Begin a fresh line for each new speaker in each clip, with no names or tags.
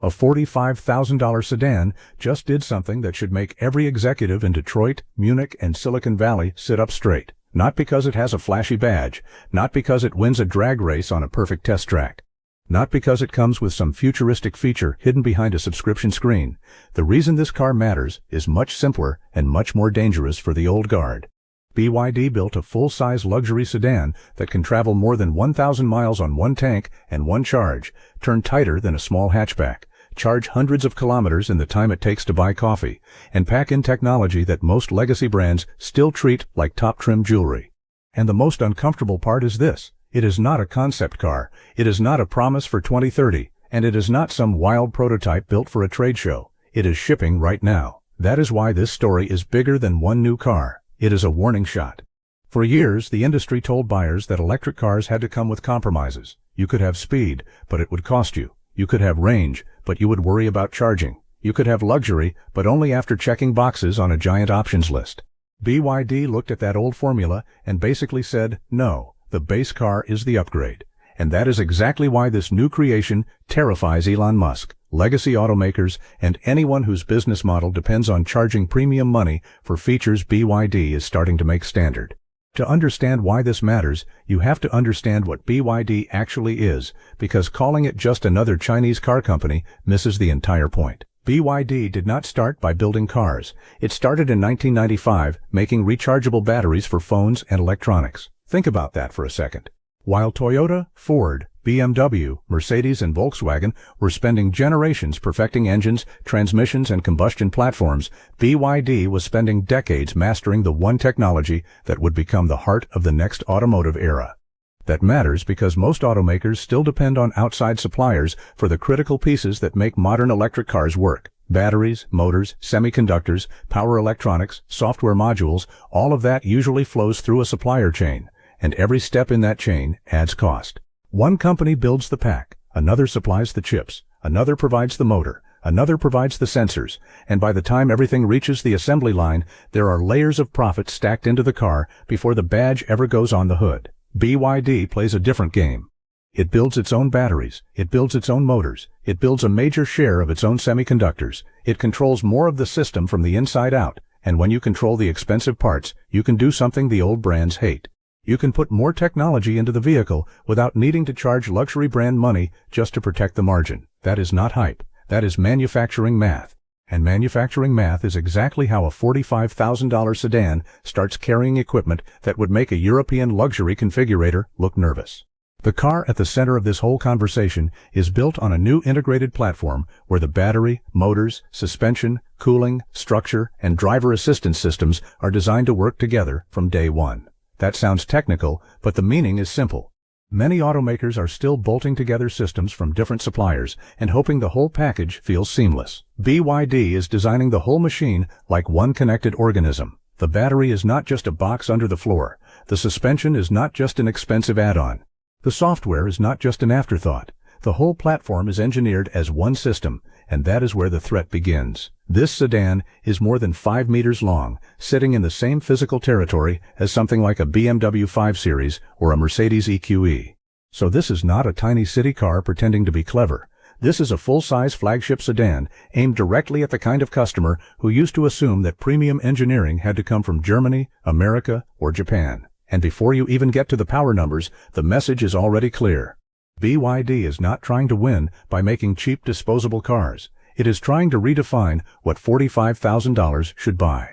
A $45,000 sedan just did something that should make every executive in Detroit, Munich, and Silicon Valley sit up straight. Not because it has a flashy badge, not because it wins a drag race on a perfect test track, not because it comes with some futuristic feature hidden behind a subscription screen. The reason this car matters is much simpler and much more dangerous for the old guard. BYD built a full-size luxury sedan that can travel more than 1,000 miles on one tank and one charge, turn tighter than a small hatchback, charge hundreds of kilometers in the time it takes to buy coffee, and pack in technology that most legacy brands still treat like top-trim jewelry. And the most uncomfortable part is this: it is not a concept car, it is not a promise for 2030, and it is not some wild prototype built for a trade show. It is shipping right now. That is why this story is bigger than one new car. It is a warning shot. For years, the industry told buyers that electric cars had to come with compromises. You could have speed, but it would cost you. You could have range, but you would worry about charging. You could have luxury, but only after checking boxes on a giant options list. BYD looked at that old formula and basically said, no, the base car is the upgrade. And that is exactly why this new creation terrifies Elon Musk, legacy automakers, and anyone whose business model depends on charging premium money for features BYD is starting to make standard. To understand why this matters, you have to understand what BYD actually is, because calling it just another Chinese car company misses the entire point. BYD did not start by building cars. It started in 1995 making rechargeable batteries for phones and electronics. Think about that for a second. While Toyota, Ford, BMW, Mercedes, and Volkswagen were spending generations perfecting engines, transmissions, and combustion platforms, BYD was spending decades mastering the one technology that would become the heart of the next automotive era. That matters because most automakers still depend on outside suppliers for the critical pieces that make modern electric cars work. Batteries, motors, semiconductors, power electronics, software modules, all of that usually flows through a supplier chain, and every step in that chain adds cost. One company builds the pack, another supplies the chips, another provides the motor, another provides the sensors, and by the time everything reaches the assembly line, there are layers of profit stacked into the car before the badge ever goes on the hood. BYD plays a different game. It builds its own batteries, it builds its own motors, it builds a major share of its own semiconductors, it controls more of the system from the inside out, and when you control the expensive parts, you can do something the old brands hate. You can put more technology into the vehicle without needing to charge luxury brand money just to protect the margin. That is not hype. That is manufacturing math. And manufacturing math is exactly how a $45,000 sedan starts carrying equipment that would make a European luxury configurator look nervous. The car at the center of this whole conversation is built on a new integrated platform where the battery, motors, suspension, cooling, structure, and driver assistance systems are designed to work together from day one. That sounds technical, but the meaning is simple. Many automakers are still bolting together systems from different suppliers and hoping the whole package feels seamless. BYD is designing the whole machine like one connected organism. The battery is not just a box under the floor. The suspension is not just an expensive add-on. The software is not just an afterthought. The whole platform is engineered as one system, and that is where the threat begins. This sedan is more than 5 meters long, sitting in the same physical territory as something like a BMW 5 Series or a Mercedes EQE. So this is not a tiny city car pretending to be clever. This is a full-size flagship sedan aimed directly at the kind of customer who used to assume that premium engineering had to come from Germany, America, or Japan. And before you even get to the power numbers, the message is already clear. BYD is not trying to win by making cheap disposable cars. It is trying to redefine what $45,000 should buy.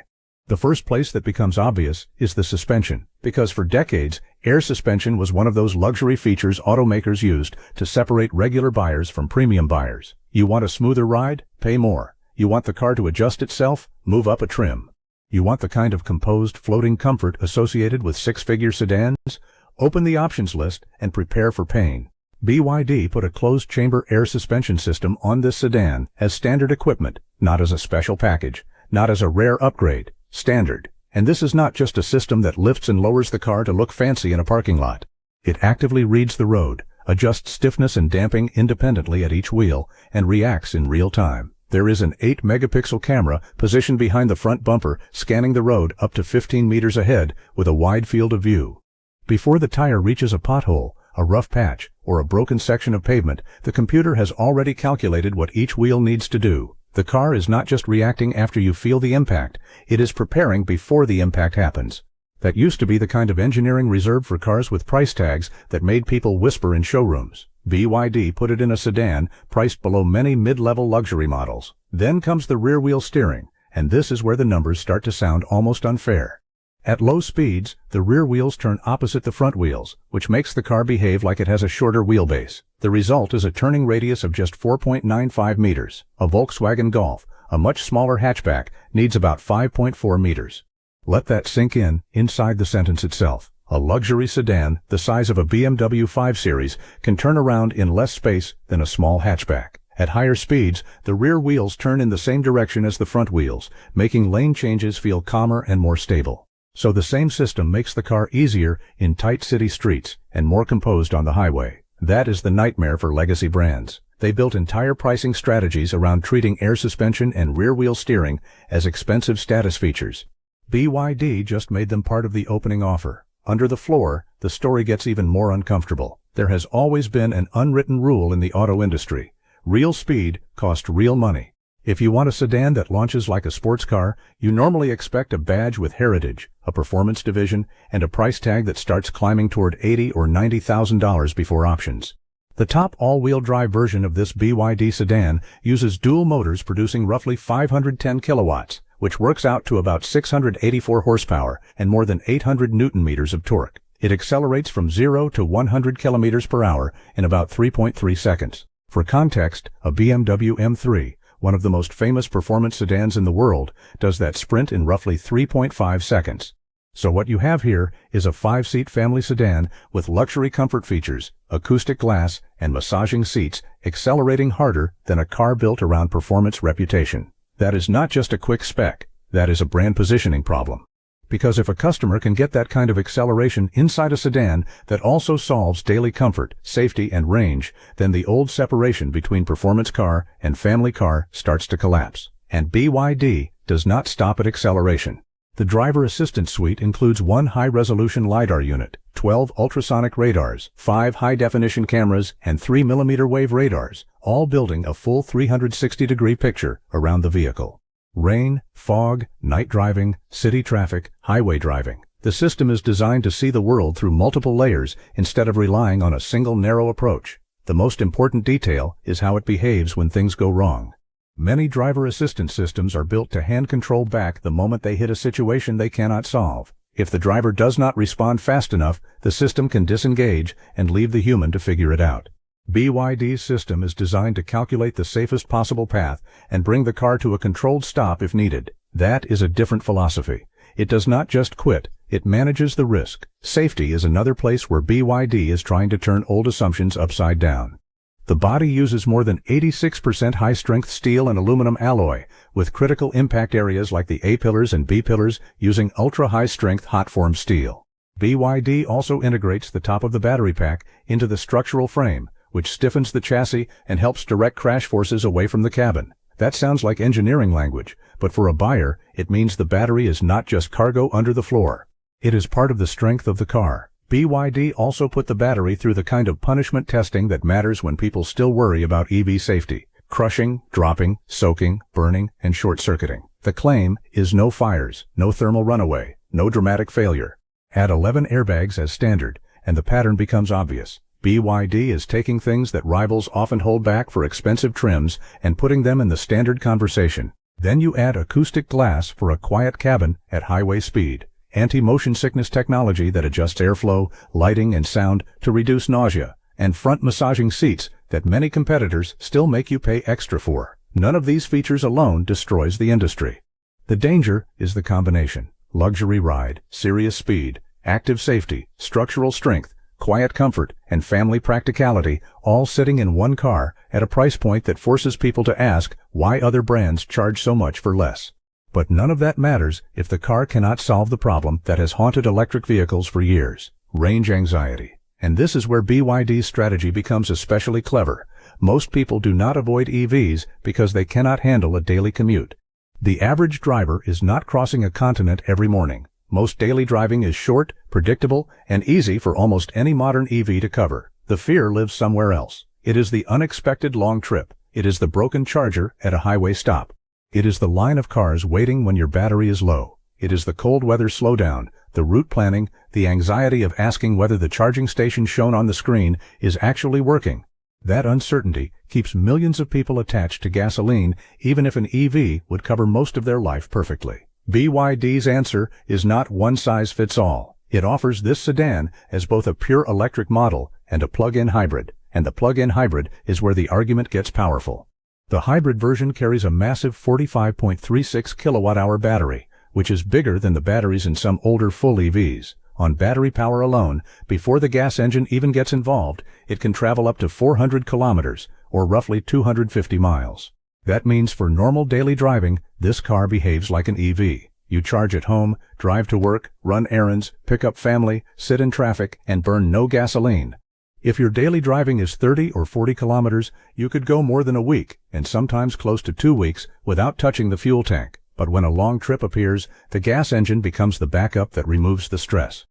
The first place that becomes obvious is the suspension, because for decades, air suspension was one of those luxury features automakers used to separate regular buyers from premium buyers. You want a smoother ride? Pay more. You want the car to adjust itself? Move up a trim. You want the kind of composed, floating comfort associated with six-figure sedans? Open the options list and prepare for pain. BYD put a closed-chamber air suspension system on this sedan as standard equipment, not as a special package, not as a rare upgrade, standard. And this is not just a system that lifts and lowers the car to look fancy in a parking lot. It actively reads the road, adjusts stiffness and damping independently at each wheel, and reacts in real time. There is an 8-megapixel camera positioned behind the front bumper, scanning the road up to 15 meters ahead with a wide field of view. Before the tire reaches a pothole, a rough patch, or a broken section of pavement, the computer has already calculated what each wheel needs to do. The car is not just reacting after you feel the impact, it is preparing before the impact happens. That used to be the kind of engineering reserved for cars with price tags that made people whisper in showrooms. BYD put it in a sedan priced below many mid-level luxury models. Then comes the rear-wheel steering, and this is where the numbers start to sound almost unfair. At low speeds, the rear wheels turn opposite the front wheels, which makes the car behave like it has a shorter wheelbase. The result is a turning radius of just 4.95 meters. A Volkswagen Golf, a much smaller hatchback, needs about 5.4 meters. Let that sink in inside the sentence itself. A luxury sedan the size of a BMW 5 Series can turn around in less space than a small hatchback. At higher speeds, the rear wheels turn in the same direction as the front wheels, making lane changes feel calmer and more stable. So the same system makes the car easier in tight city streets and more composed on the highway. That is the nightmare for legacy brands. They built entire pricing strategies around treating air suspension and rear-wheel steering as expensive status features. BYD just made them part of the opening offer. Under the floor, the story gets even more uncomfortable. There has always been an unwritten rule in the auto industry. Real speed costs real money. If you want a sedan that launches like a sports car, you normally expect a badge with heritage, a performance division, and a price tag that starts climbing toward $80,000 or $90,000 before options. The top all-wheel drive version of this BYD sedan uses dual motors producing roughly 510 kilowatts, which works out to about 684 horsepower and more than 800 newton-meters of torque. It accelerates from 0 to 100 kilometers per hour in about 3.3 seconds. For context, a BMW M3, one of the most famous performance sedans in the world, does that sprint in roughly 3.5 seconds. So what you have here is a 5-seat family sedan with luxury comfort features, acoustic glass, and massaging seats, accelerating harder than a car built around performance reputation. That is not just a quick spec, that is a brand positioning problem. Because if a customer can get that kind of acceleration inside a sedan that also solves daily comfort, safety, and range, then the old separation between performance car and family car starts to collapse. And BYD does not stop at acceleration. The driver assistance suite includes one high-resolution LiDAR unit, 12 ultrasonic radars, 5 high-definition cameras, and 3 millimeter wave radars, all building a full 360-degree picture around the vehicle. Rain, fog, night driving, city traffic, highway driving. The system is designed to see the world through multiple layers instead of relying on a single narrow approach. The most important detail is how it behaves when things go wrong. Many driver assistance systems are built to hand control back the moment they hit a situation they cannot solve. If the driver does not respond fast enough, the system can disengage and leave the human to figure it out. BYD's system is designed to calculate the safest possible path and bring the car to a controlled stop if needed. That is a different philosophy. It does not just quit, it manages the risk. Safety is another place where BYD is trying to turn old assumptions upside down. The body uses more than 86% high-strength steel and aluminum alloy, with critical impact areas like the A-pillars and B-pillars using ultra-high-strength hot-formed steel. BYD also integrates the top of the battery pack into the structural frame, which stiffens the chassis and helps direct crash forces away from the cabin. That sounds like engineering language, but for a buyer, it means the battery is not just cargo under the floor. It is part of the strength of the car. BYD also put the battery through the kind of punishment testing that matters when people still worry about EV safety. Crushing, dropping, soaking, burning, and short-circuiting. The claim is no fires, no thermal runaway, no dramatic failure. Add 11 airbags as standard, and the pattern becomes obvious. BYD is taking things that rivals often hold back for expensive trims and putting them in the standard conversation. Then you add acoustic glass for a quiet cabin at highway speed, anti-motion sickness technology that adjusts airflow, lighting, and sound to reduce nausea, and front massaging seats that many competitors still make you pay extra for. None of these features alone destroys the industry. The danger is the combination. Luxury ride, serious speed, active safety, structural strength, quiet comfort, and family practicality, all sitting in one car at a price point that forces people to ask why other brands charge so much for less. But none of that matters if the car cannot solve the problem that has haunted electric vehicles for years: range anxiety. And this is where BYD's strategy becomes especially clever. Most people do not avoid EVs because they cannot handle a daily commute. The average driver is not crossing a continent every morning. Most daily driving is short, predictable, and easy for almost any modern EV to cover. The fear lives somewhere else. It is the unexpected long trip. It is the broken charger at a highway stop. It is the line of cars waiting when your battery is low. It is the cold weather slowdown, the route planning, the anxiety of asking whether the charging station shown on the screen is actually working. That uncertainty keeps millions of people attached to gasoline, even if an EV would cover most of their life perfectly. BYD's answer is not one size fits all. It offers this sedan as both a pure electric model and a plug-in hybrid, and the plug-in hybrid is where the argument gets powerful. The hybrid version carries a massive 45.36 kilowatt-hour battery, which is bigger than the batteries in some older full EVs. On battery power alone, before the gas engine even gets involved, it can travel up to 400 kilometers, or roughly 250 miles. That means for normal daily driving, this car behaves like an EV. You charge at home, drive to work, run errands, pick up family, sit in traffic, and burn no gasoline. If your daily driving is 30 or 40 kilometers, you could go more than a week, and sometimes close to 2 weeks, without touching the fuel tank. But when a long trip appears, the gas engine becomes the backup that removes the stress.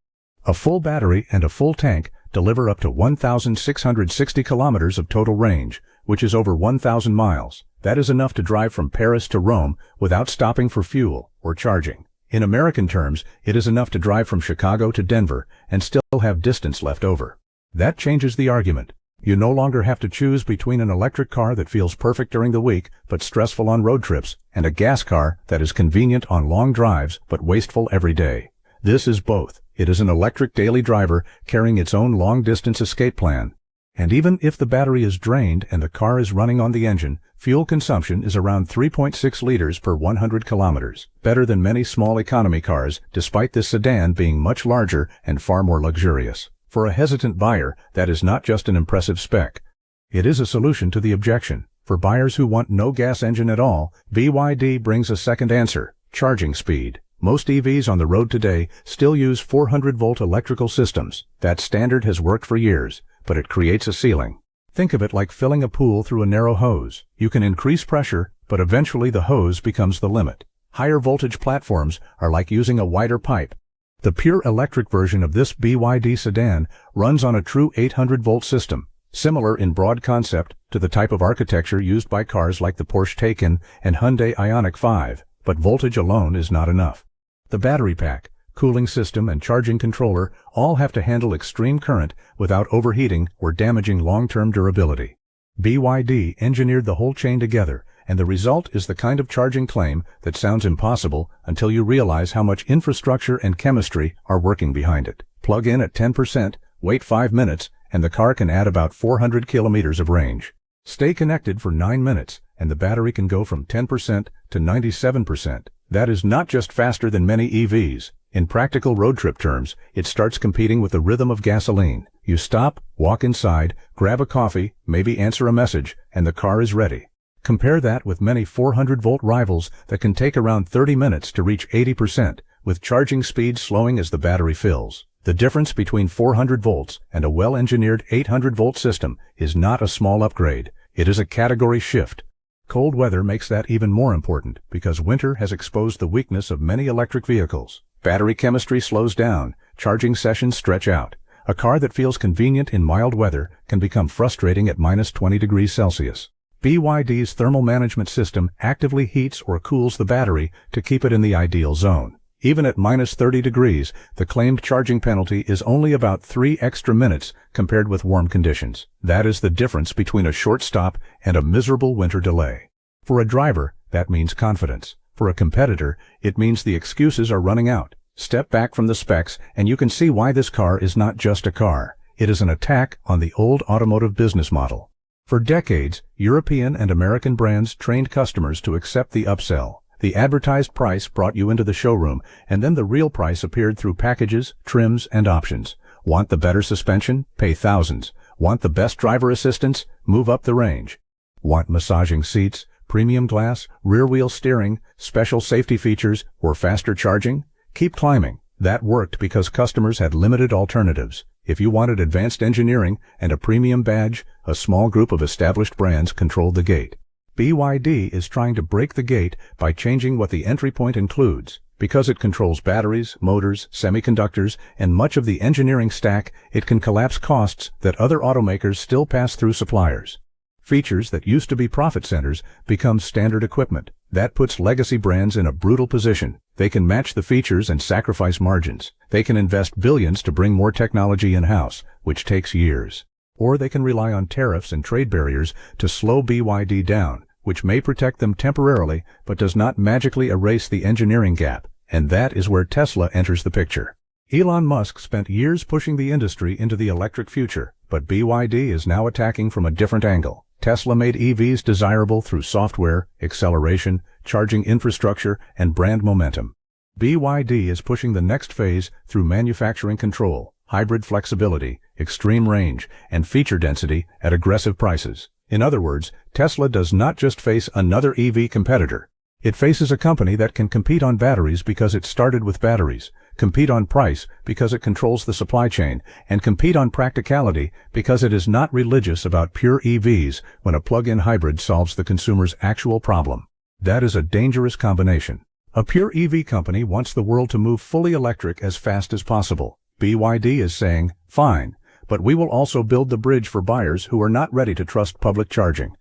A full battery and a full tank deliver up to 1,660 kilometers of total range, which is over 1,000 miles. That is enough to drive from Paris to Rome without stopping for fuel or charging. In American terms, it is enough to drive from Chicago to Denver and still have distance left over. That changes the argument. You no longer have to choose between an electric car that feels perfect during the week but stressful on road trips and a gas car that is convenient on long drives but wasteful every day. This is both. It is an electric daily driver carrying its own long-distance escape plan. And even if the battery is drained and the car is running on the engine, fuel consumption is around 3.6 liters per 100 kilometers, better than many small economy cars, despite this sedan being much larger and far more luxurious. For a hesitant buyer, that is not just an impressive spec. It is a solution to the objection. For buyers who want no gas engine at all, BYD brings a second answer: charging speed. Most EVs on the road today still use 400-volt electrical systems. That standard has worked for years, but it creates a ceiling. Think of it like filling a pool through a narrow hose. You can increase pressure, but eventually the hose becomes the limit. Higher voltage platforms are like using a wider pipe. The pure electric version of this BYD sedan runs on a true 800-volt system, similar in broad concept to the type of architecture used by cars like the Porsche Taycan and Hyundai Ioniq 5, but voltage alone is not enough. The battery pack, cooling system, and charging controller all have to handle extreme current without overheating or damaging long-term durability. BYD engineered the whole chain together, and the result is the kind of charging claim that sounds impossible until you realize how much infrastructure and chemistry are working behind it. Plug in at 10%, wait 5 minutes, and the car can add about 400 kilometers of range. Stay connected for 9 minutes, and the battery can go from 10% to 97%. That is not just faster than many EVs. In practical road trip terms, it starts competing with the rhythm of gasoline. You stop, walk inside, grab a coffee, maybe answer a message, and the car is ready. Compare that with many 400-volt rivals that can take around 30 minutes to reach 80%, with charging speed slowing as the battery fills. The difference between 400 volts and a well-engineered 800-volt system is not a small upgrade. It is a category shift. Cold weather makes that even more important because winter has exposed the weakness of many electric vehicles. Battery chemistry slows down, charging sessions stretch out. A car that feels convenient in mild weather can become frustrating at minus 20 degrees Celsius. BYD's thermal management system actively heats or cools the battery to keep it in the ideal zone. Even at minus 30 degrees, the claimed charging penalty is only about 3 extra minutes compared with warm conditions. That is the difference between a short stop and a miserable winter delay. For a driver, that means confidence. For a competitor, it means the excuses are running out. Step back from the specs and you can see why this car is not just a car. It is an attack on the old automotive business model. For decades, European and American brands trained customers to accept the upsell. The advertised price brought you into the showroom, and then the real price appeared through packages, trims, and options. Want the better suspension? Pay thousands. Want the best driver assistance? Move up the range. Want massaging seats, premium glass, rear-wheel steering, special safety features, or faster charging? Keep climbing. That worked because customers had limited alternatives. If you wanted advanced engineering and a premium badge, a small group of established brands controlled the gate. BYD is trying to break the gate by changing what the entry point includes. Because it controls batteries, motors, semiconductors, and much of the engineering stack, it can collapse costs that other automakers still pass through suppliers. Features that used to be profit centers become standard equipment. That puts legacy brands in a brutal position. They can match the features and sacrifice margins. They can invest billions to bring more technology in-house, which takes years. Or they can rely on tariffs and trade barriers to slow BYD down, which may protect them temporarily but does not magically erase the engineering gap. And that is where Tesla enters the picture. Elon Musk spent years pushing the industry into the electric future, but BYD is now attacking from a different angle. Tesla made EVs desirable through software, acceleration, charging infrastructure, and brand momentum. BYD is pushing the next phase through manufacturing control, hybrid flexibility, extreme range, and feature density at aggressive prices. In other words, Tesla does not just face another EV competitor. It faces a company that can compete on batteries because it started with batteries, compete on price because it controls the supply chain, and compete on practicality because it is not religious about pure EVs when a plug-in hybrid solves the consumer's actual problem. That is a dangerous combination. A pure EV company wants the world to move fully electric as fast as possible. BYD is saying, fine, but we will also build the bridge for buyers who are not ready to trust public charging.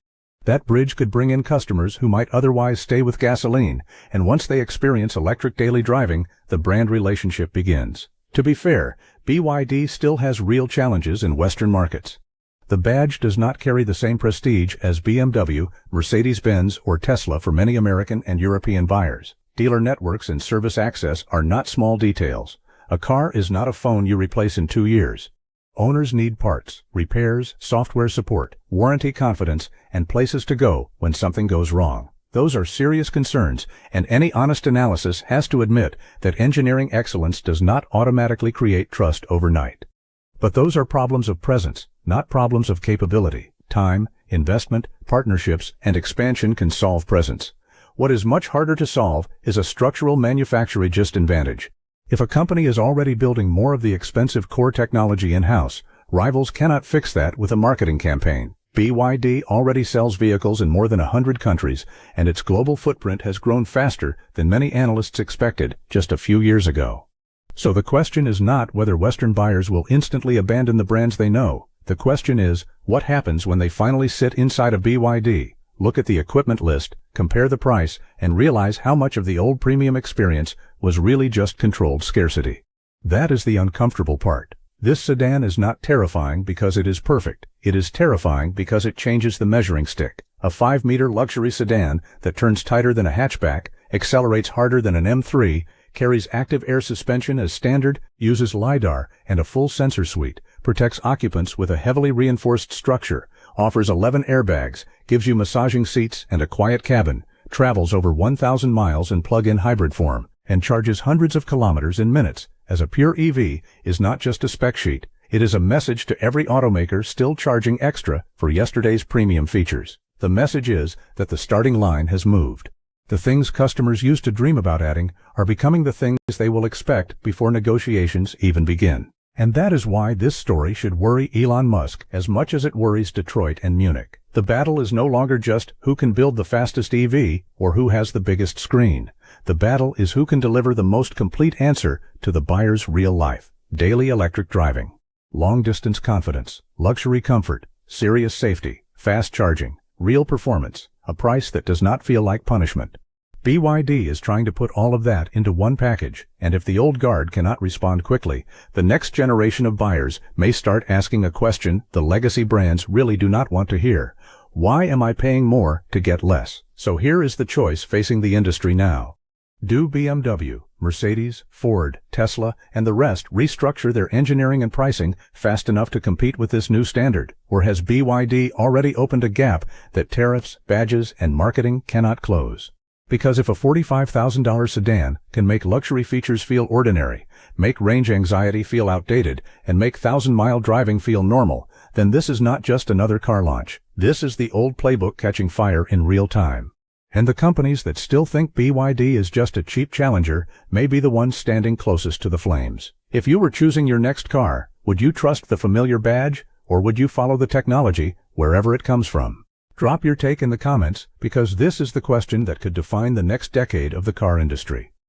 That bridge could bring in customers who might otherwise stay with gasoline, and once they experience electric daily driving, the brand relationship begins. To be fair, BYD still has real challenges in Western markets. The badge does not carry the same prestige as BMW, Mercedes-Benz, or Tesla for many American and European buyers. Dealer networks and service access are not small details. A car is not a phone you replace in 2 years. Owners need parts, repairs, software support, warranty confidence, and places to go when something goes wrong. Those are serious concerns, and any honest analysis has to admit that engineering excellence does not automatically create trust overnight. But those are problems of presence, not problems of capability. Time, investment, partnerships, and expansion can solve presence. What is much harder to solve is a structural manufacturing disadvantage. If a company is already building more of the expensive core technology in-house, rivals cannot fix that with a marketing campaign. BYD already sells vehicles in more than 100 countries, and its global footprint has grown faster than many analysts expected just a few years ago. So the question is not whether Western buyers will instantly abandon the brands they know. The question is, what happens when they finally sit inside a BYD, look at the equipment list, compare the price, and realize how much of the old premium experience was really just controlled scarcity. That is the uncomfortable part. This sedan is not terrifying because it is perfect. It is terrifying because it changes the measuring stick. A 5-meter luxury sedan that turns tighter than a hatchback, accelerates harder than an M3, carries active air suspension as standard, uses LiDAR and a full sensor suite, protects occupants with a heavily reinforced structure, offers 11 airbags, gives you massaging seats and a quiet cabin, travels over 1,000 miles in plug-in hybrid form, and charges hundreds of kilometers in minutes. As a pure EV is not just a spec sheet, it is a message to every automaker still charging extra for yesterday's premium features. The message is that the starting line has moved. The things customers used to dream about adding are becoming the things they will expect before negotiations even begin. And that is why this story should worry Elon Musk as much as it worries Detroit and Munich. The battle is no longer just who can build the fastest EV or who has the biggest screen. The battle is who can deliver the most complete answer to the buyer's real life. Daily electric driving, long-distance confidence, luxury comfort, serious safety, fast charging, real performance, a price that does not feel like punishment. BYD is trying to put all of that into one package, and if the old guard cannot respond quickly, the next generation of buyers may start asking a question the legacy brands really do not want to hear. Why am I paying more to get less? So here is the choice facing the industry now. Do BMW, Mercedes, Ford, Tesla, and the rest restructure their engineering and pricing fast enough to compete with this new standard? Or has BYD already opened a gap that tariffs, badges, and marketing cannot close? Because if a $45,000 sedan can make luxury features feel ordinary, make range anxiety feel outdated, and make 1,000-mile driving feel normal, then this is not just another car launch. This is the old playbook catching fire in real time. And the companies that still think BYD is just a cheap challenger may be the ones standing closest to the flames. If you were choosing your next car, would you trust the familiar badge, or would you follow the technology wherever it comes from? Drop your take in the comments, because this is the question that could define the next decade of the car industry.